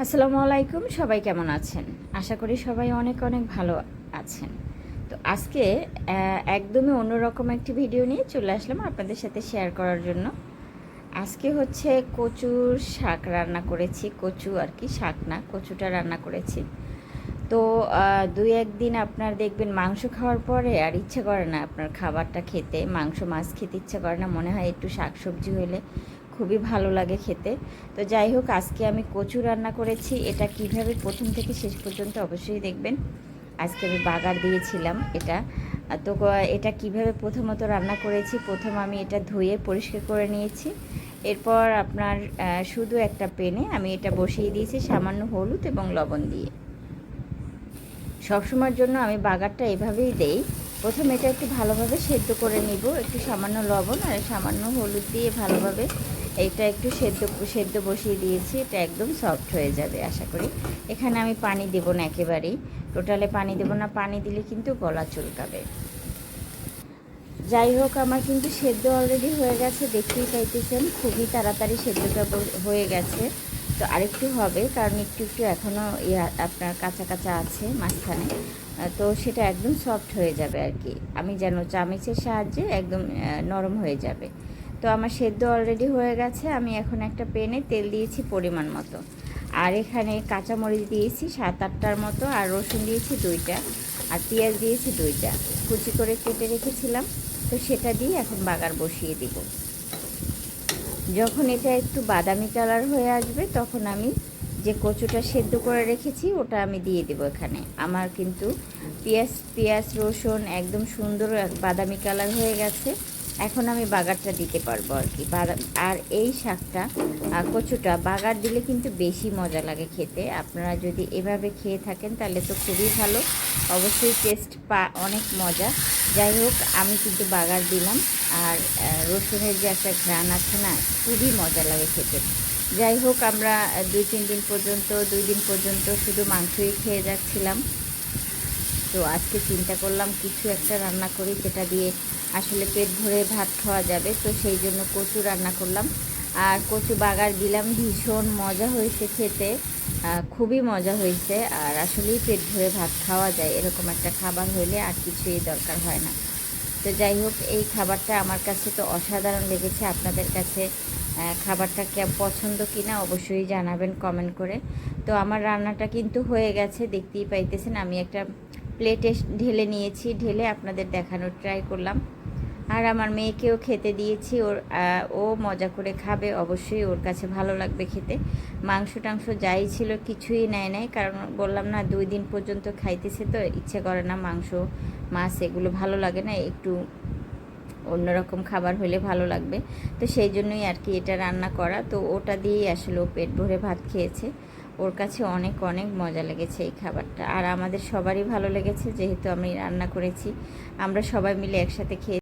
আসসালামু আলাইকুম, সবাই কেমন আছেন? আশা করি সবাই অনেক অনেক ভালো আছেন। তো আজকে একদমই অন্যরকম একটি ভিডিও নিয়ে চলে আসলাম আপনাদের সাথে শেয়ার করার জন্য। আজকে হচ্ছে কচুর শাক রান্না করেছি। কচু আর কি, শাক না, কচুটা রান্না করেছি। তো ২-১ দিন আপনার দেখবেন মাংস খাওয়ার পরে আর ইচ্ছে করে না আপনার খাবারটা খেতে, মাংস মাছ খেতে ইচ্ছে করে না, মনে হয় একটু শাকসবজি হলে খুবই ভালো লাগে খেতে। তো যাই হোক, আজকে আমি কচু রান্না করেছি। এটা কিভাবে প্রথম থেকে শেষ পর্যন্ত অবশ্যই দেখবেন। আজকে আমি বাগার দিয়েছিলাম এটা। তো এটা কিভাবে প্রথমত রান্না করেছি, প্রথম আমি এটা ধুয়ে পরিষ্কার করে নিয়েছি। এরপর আপনার শুধু একটা প্যানে আমি এটা বসিয়ে দিয়েছি সামান্য হলুদ এবং লবণ দিয়ে। সবসময়ের জন্য আমি বাগারটা এভাবেই দেই। প্রথমে এটা একটু ভালোভাবে সেদ্ধ করে নিব, একটু সামান্য লবণ আর সামান্য হলুদ দিয়ে ভালোভাবে এটা একটু সেদ্ধ বসিয়ে দিয়েছি। এটা একদম সফট হয়ে যাবে আশা করি। এখানে আমি পানি দেব না, একেবারেই টোটালে পানি দেব না, পানি দিলে কিন্তু গলা চুলকাবে। যাই হোক, আমার কিন্তু সেদ্ধ অলরেডি হয়ে গেছে, দেখতেই পাইতেছেন খুবই তাড়াতাড়ি সেদ্ধটা হয়ে গেছে। তো আরেকটু হবে, কারণ একটু একটু এখনও আপনার কাঁচা কাঁচা আছে মাঝখানে। তো সেটা একদম সফট হয়ে যাবে আর কি, আমি যেন চামচের সাহায্যে একদম নরম হয়ে যাবে। তো আমার সেদ্ধ অলরেডি হয়ে গেছে। আমি এখন একটা প্যানে তেল দিয়েছি পরিমাণ মতো, আর এখানে কাঁচামরিচ দিয়েছি 7-8টার মতো, আর রসুন দিয়েছি 2টা, আর পেঁয়াজ দিয়েছি 2টা, কুচি করে কেটে রেখেছিলাম। তো সেটা দিয়ে এখন বাগার বসিয়ে দিব। যখন এটা একটু বাদামি কালার হয়ে আসবে তখন আমি যে কচুটা সেদ্ধ করে রেখেছি ওটা আমি দিয়ে দেবো এখানে। আমার কিন্তু পেঁয়াজ রসুন একদম সুন্দর বাদামি কালার হয়ে গেছে। এখন আমি বাগারটা দিতে পারবো আর কি। আর এই শাকটা কচুটা বাগার দিলে কিন্তু বেশি মজা লাগে খেতে। আপনারা যদি এভাবে খেয়ে থাকেন তাহলে তো খুবই ভালো, অবশ্যই টেস্ট অনেক মজা। যাই হোক, আমি কিন্তু বাগার দিলাম। আর রসুনের যে একটা ঘ্রাণ আছে না, খুবই মজা লাগে খেতে। যাই হোক, আমরা 2-3 দিন পর্যন্ত 2 দিন পর্যন্ত শুধু মাংসই খেয়ে যাচ্ছিলাম। তো আজকে চিন্তা করলাম কিছু একটা রান্না করি যেটা দিয়ে আসলে পেট ভরে ভাত খাওয়া যাবে। তো সেই জন্য কচু রান্না করলাম, আর কচু বাগার দিলাম। ভীষণ মজা হয়েছে খেতে, খুবই মজা হয়েছে। আর আসলেই পেট ভরে ভাত খাওয়া যায়, এরকম একটা খাবার হলে আর কিছুই দরকার হয় না। তো যাই হোক, এই খাবারটা আমার কাছে তো অসাধারণ লেগেছে। আপনাদের কাছে খাবারটা পছন্দ কিনা অবশ্যই জানাবেন কমেন্ট করে। তো আমার রান্নাটা কিন্তু হয়ে গেছে, দেখতেই পাইতেছেন। আমি একটা প্লেটে ঢেলে নিয়েছি, ঢেলে আপনাদের দেখানোর ট্রাই করলাম। আর আমার মেয়েকেও খেতে দিয়েছি। ও মজা করে খাবে, অবশ্যই ওর কাছে ভালো লাগবে খেতে। মাংস টাংস যাই ছিল কিছুই নেয় নাই, কারণ বললাম না 2 দিন পর্যন্ত খাইতেছে, তো ইচ্ছে করে না মাংস মাছ এগুলো ভালো লাগে না, একটু অন্যরকম খাবার হলে ভালো লাগবে। তো সেই জন্যই আর কি এটা রান্না করা। তো ওটা দিয়েই আসলে ও পেট ভরে ভাত খেয়েছে। ওর কাছে অনেক অনেক মজা লেগেছে এই খাবারটা, আর আমাদের সবারই ভালো লেগেছে যেহেতু আমি রান্না করেছি। আমরা সবাই মিলে একসাথে খেয়ে